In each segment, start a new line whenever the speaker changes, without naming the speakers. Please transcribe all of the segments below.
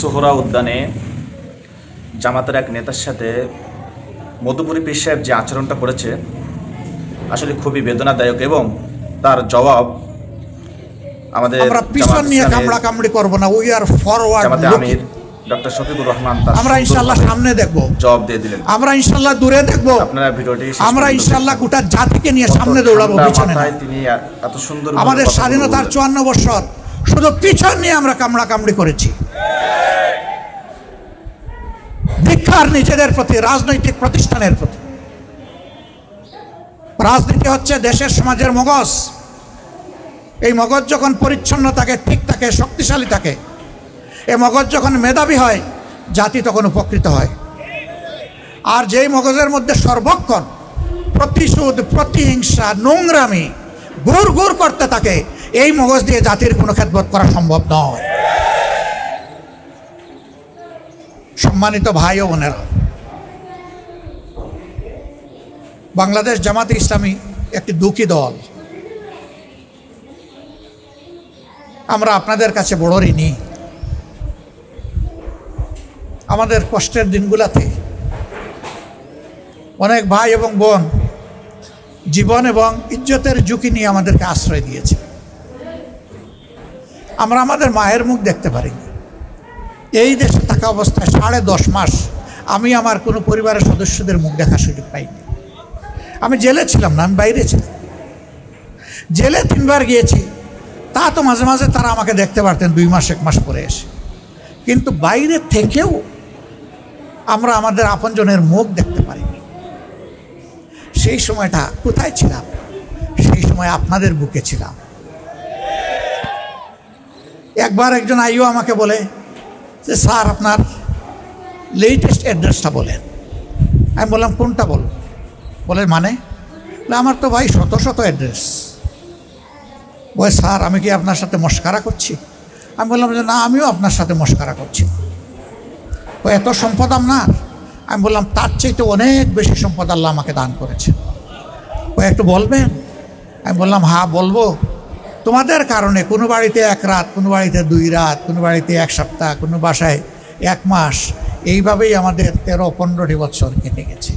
সোহরা উদ্যানে জামাতের এক নেতার সাথে মধুপুরী পীর সাহেব যে আচরণটা করেছে আসলে খুবই বেদনাদায়ক এবং তার জবাব আমাদের
আমরা পিছন নিয়ে কামড়াকামড়ি করব না, উই আর ফরওয়ার্ড
আমির ডক্টর শফিকুর রহমান
আমরা ইনশাআল্লাহ সামনে দেখব,
জবাব দিয়ে দিলেন।
আমরা ইনশাআল্লাহ দূরে দেখব,
আপনারা ভিডিওটি
আমরা ইনশাআল্লাহ গোটা জাতিকে নিয়ে সামনে দৌড়াবো, পিছনে না।
তিনি এত সুন্দর
আমাদের স্বাধীনতার 54 বছর শুধু পিছন নিয়ে আমরা কামড়াকামড়ি করেছি। ধিক্কার নিজেদের প্রতি, রাজনৈতিক প্রতিষ্ঠানের প্রতি। রাজনীতি হচ্ছে দেশের সমাজের মগজ। এই মগজ যখন পরিচ্ছন্ন থাকে, ঠিক থাকে, শক্তিশালী থাকে, এই মগজ যখন মেধাবী হয়, জাতি তখন উপকৃত হয়। আর যেই মগজের মধ্যে সর্বক্ষণ প্রতিশোধ, প্রতিহিংসা, নোংরামি গুড় গুড় করতে থাকে, এই মগজ দিয়ে জাতির কোনো খেদমত করা সম্ভব নয়। সম্মানিত ভাই ও বোনেরা, বাংলাদেশ জামাতে ইসলামী একটি দুঃখী দল। আমরা আপনাদের কাছে বড় ঋণী। আমাদের কষ্টের দিনগুলোতে অনেক ভাই এবং বোন জীবন এবং ইজ্জতের ঝুঁকি নিয়ে আমাদেরকে আশ্রয় দিয়েছে। আমরা আমাদের মায়ের মুখ দেখতে পারিনি। এই দেশে থাকা অবস্থায় 10.5 মাস আমি আমার কোনো পরিবারের সদস্যদের মুখ দেখার সুযোগ পাইনি। আমি জেলে ছিলাম না, আমি বাইরে ছিলাম। জেলে 3 বার গিয়েছি, তা তো মাঝে মাঝে তারা আমাকে দেখতে পারতেন 2 মাস 1 মাস পরে এসে। কিন্তু বাইরে থেকেও আমরা আমাদের আপনজনের মুখ দেখতে পারিনি। সেই সময়টা কোথায় ছিলাম? সেই সময় আপনাদের বুকে ছিলাম। একবার একজন আইও আমাকে বলে যে স্যার আপনার লেটেস্ট অ্যাড্রেসটা বলেন। আমি বললাম কোনটা বল? বলে মানে? আমার তো ভাই শত শত অ্যাড্রেস। বলে স্যার আমি কি আপনার সাথে মস্কারা করছি? আমি বললাম যে না, আমিও আপনার সাথে মস্কারা করছি। ও এত সম্পদ আপনার? আমি বললাম তার চাইতে অনেক বেশি সম্পদ আল্লাহ আমাকে দান করেছে। ও একটু বলবেন? আমি বললাম হ্যাঁ বলবো। তোমাদের কারণে কোনো বাড়িতে 1 রাত, কোনো বাড়িতে 2 রাত, কোনো বাড়িতে 1 সপ্তাহ, কোনো বাসায় 1 মাস, এইভাবেই আমাদের 13-15টি বছর কেটে গেছে।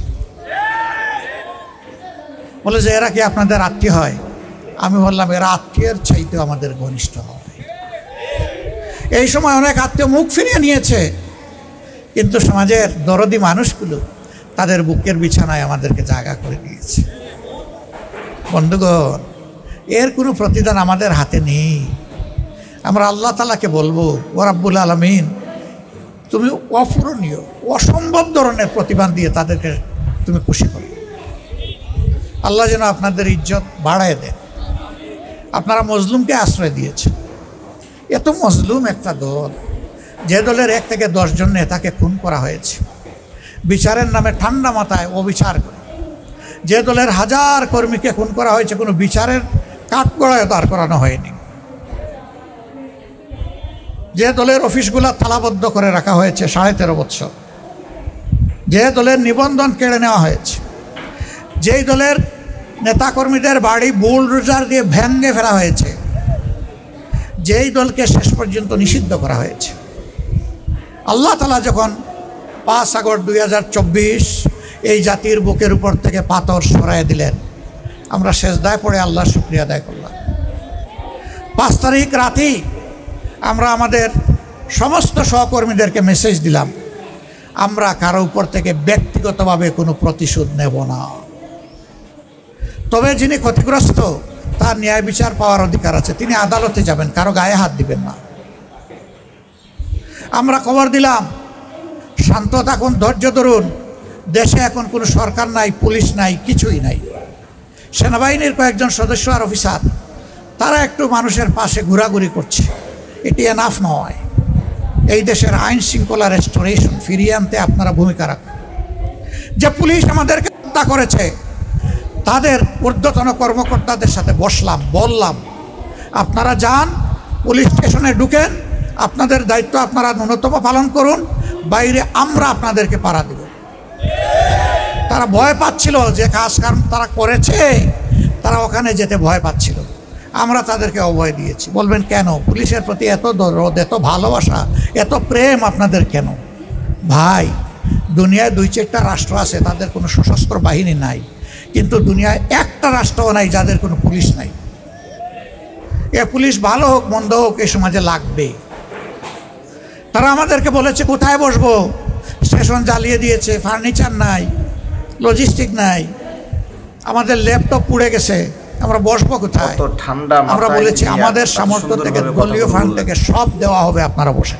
বলে যে এরা কি আপনাদের আত্মীয় হয়? আমি বললাম এরা আত্মীয়ের চাইতেও আমাদের ঘনিষ্ঠ হয়। এই সময় অনেক আত্মীয় মুখ ফিরিয়ে নিয়েছে, কিন্তু সমাজের দরদি মানুষগুলো তাদের বুকের বিছানায় আমাদেরকে জায়গা করে দিয়েছে। বন্ধুগণ, এর কোনো প্রতিদান আমাদের হাতে নেই। আমরা আল্লাহ তাআলাকে বলবো, ও রাব্বুল আলামিন তুমি অপূরণীয়, অসম্ভব ধরনের প্রতিদান দিয়ে তাদেরকে তুমি খুশি করো। আল্লাহ যেন আপনাদের ইজ্জত বাড়ায় দেন। আপনারা মজলুমকে আশ্রয় দিয়েছেন। এত মজলুম একটা দল, যে দলের 1 থেকে 10 জন নেতাকে খুন করা হয়েছে, বিচারের নামে ঠান্ডা মাথায় অবিচার করে। যে দলের 1000 কর্মীকে খুন করা হয়েছে, কোনো বিচারের কাঠগড়ায় দাঁড় করানো হয়নি। যে দলের অফিসগুলো তালাবদ্ধ করে রাখা হয়েছে 13.5 বছর, যে দলের নিবন্ধন কেড়ে নেওয়া হয়েছে, যেই দলের নেতাকর্মীদের বাড়ি বুলডোজার দিয়ে ভেঙে ফেলা হয়েছে, যেই দলকে শেষ পর্যন্ত নিষিদ্ধ করা হয়েছে। আল্লাহ তাআলা যখন 5 আগস্ট 2024 এই জাতির বুকের উপর থেকে পাথর সরাই দিলেন, আমরা সেজদায় পড়ে আল্লাহর শুকরিয়া আদায় করলাম। 5 তারিখ রাতেই আমরা আমাদের সমস্ত সহকর্মীদেরকে মেসেজ দিলাম, আমরা কারো উপর থেকে ব্যক্তিগতভাবে কোনো প্রতিশোধ নেব না। তবে যিনি ক্ষতিগ্রস্ত তার ন্যায় বিচার পাওয়ার অধিকার আছে, তিনি আদালতে যাবেন, কারো গায়ে হাত দিবেন না। আমরা খবর দিলাম শান্ত থাকুন, ধৈর্য ধরুন। দেশে এখন কোনো সরকার নাই, পুলিশ নাই, কিছুই নাই। সেনাবাহিনীর কয়েকজন সদস্য আর অফিসার তারা একটু মানুষের পাশে ঘোরাঘুরি করছে, এটি এনাফ নয়। এই দেশের আইন শৃঙ্খলা রেস্টোরেশন ফিরিয়ে আনতে আপনারা ভূমিকা রাখুন। যে পুলিশ আমাদেরকে হত্যা করেছে তাদের ঊর্ধ্বতন কর্মকর্তাদের সাথে বসলাম, বললাম আপনারা যান, পুলিশ স্টেশনে ঢুকেন, আপনাদের দায়িত্ব আপনারা ন্যূনতম পালন করুন, বাইরে আমরা আপনাদেরকে পাড়া দেব। তারা ভয় পাচ্ছিল যে কাজ কারণ তারা করেছে, তারা ওখানে যেতে ভয় পাচ্ছিল। আমরা তাদেরকে অভয় দিয়েছি। বলবেন কেন? পুলিশের প্রতি এত দরদ, এত ভালোবাসা, এত প্রেম আপনাদের কেন? ভাই, দুনিয়ায় 2-4টা রাষ্ট্র আছে তাদের কোনো সশস্ত্র বাহিনী নাই, কিন্তু দুনিয়ায় একটা রাষ্ট্রও নাই যাদের কোনো পুলিশ নাই। এ পুলিশ ভালো হোক মন্দ হোক এই সমাজে লাগবে। তারা আমাদেরকে বলেছে কোথায় বসবো, স্টেশন জ্বালিয়ে দিয়েছে, ফার্নিচার নাই, লজিস্টিক নাই, আমাদের ল্যাপটপ পুড়ে গেছে, আমরা বসবো কোথায়?
ঠান্ডা
আমরা বলেছি আমাদের সামর্থ্য থেকে, দলীয় ফান্ড থেকে সব দেওয়া হবে, আপনারা বসে।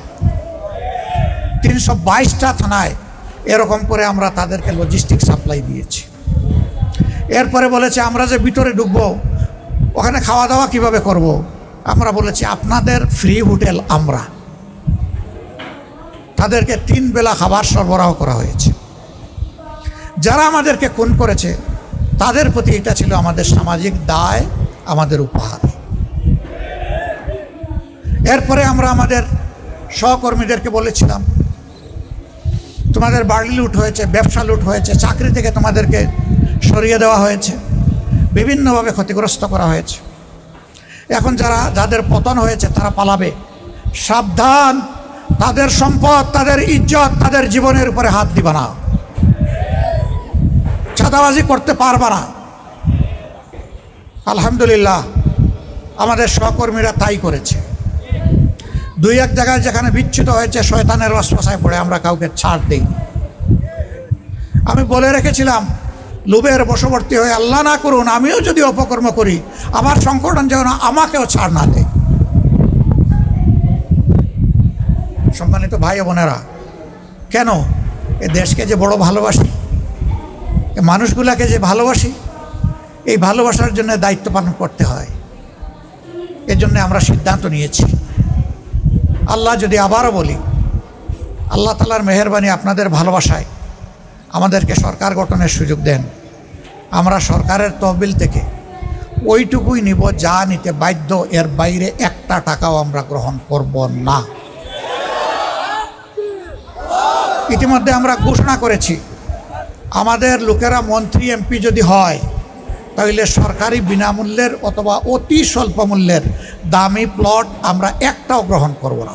322টা থানায় এরকম করে আমরা তাদেরকে লজিস্টিক সাপ্লাই দিয়েছি। এরপরে বলেছে আমরা যে ভিতরে ঢুকবো ওখানে খাওয়া দাওয়া কিভাবে করব? আমরা বলেছি আপনাদের ফ্রি হোটেল আমরা। তাদেরকে 3 বেলা খাবার সরবরাহ করা হয়েছে। যারা আমাদেরকে খুন করেছে তাদের প্রতি এটা ছিল আমাদের সামাজিক দায়, আমাদের উপহার। এরপরে আমরা আমাদের সহকর্মীদেরকে বলেছিলাম তোমাদের বাড়ি লুট হয়েছে, ব্যবসা লুট হয়েছে, চাকরি থেকে তোমাদেরকে সরিয়ে দেওয়া হয়েছে, বিভিন্নভাবে ক্ষতিগ্রস্ত করা হয়েছে। এখন যাদের পতন হয়েছে তারা পালাবে, সাবধান, তাদের সম্পদ, তাদের ইজ্জত, তাদের জীবনের উপরে হাত দিবা না, চাঁদাবাজি করতে পারবা না। আলহামদুলিল্লাহ আমাদের সহকর্মীরা তাই করেছে। 2-1 জায়গায় যেখানে বিচ্যুত হয়েছে শয়তানের ওয়াসওয়াসায় পড়ে আমরা কাউকে ছাড় দেই। আমি বলে রেখেছিলাম লোভের বশবর্তী হয়ে আল্লাহ না করুন আমিও যদি অপকর্ম করি আমার সংকটন যেন আমাকেও ছাড় না দেয়। সম্মানিত ভাই বোনেরা, কেন? এ দেশকে যে বড় ভালোবাসি, এ মানুষগুলাকে যে ভালোবাসি, এই ভালোবাসার জন্য দায়িত্ব পালন করতে হয়। এজন্য আমরা সিদ্ধান্ত নিয়েছি, আল্লাহ যদি আবারও বলি, আল্লাহ তাআলার মেহেরবানি আপনাদের ভালোবাসায় আমাদেরকে সরকার গঠনের সুযোগ দেন, আমরা সরকারের তহবিল থেকে ওইটুকুই নিব যা নিতে বাধ্য, এর বাইরে 1টা টাকাও আমরা গ্রহণ করব না। ইতিমধ্যে আমরা ঘোষণা করেছি আমাদের লোকেরা মন্ত্রী এমপি যদি হয় তাহলে সরকারি বিনামূল্যের অথবা অতি স্বল্প মূল্যের দামি প্লট আমরা একটাও গ্রহণ করব না।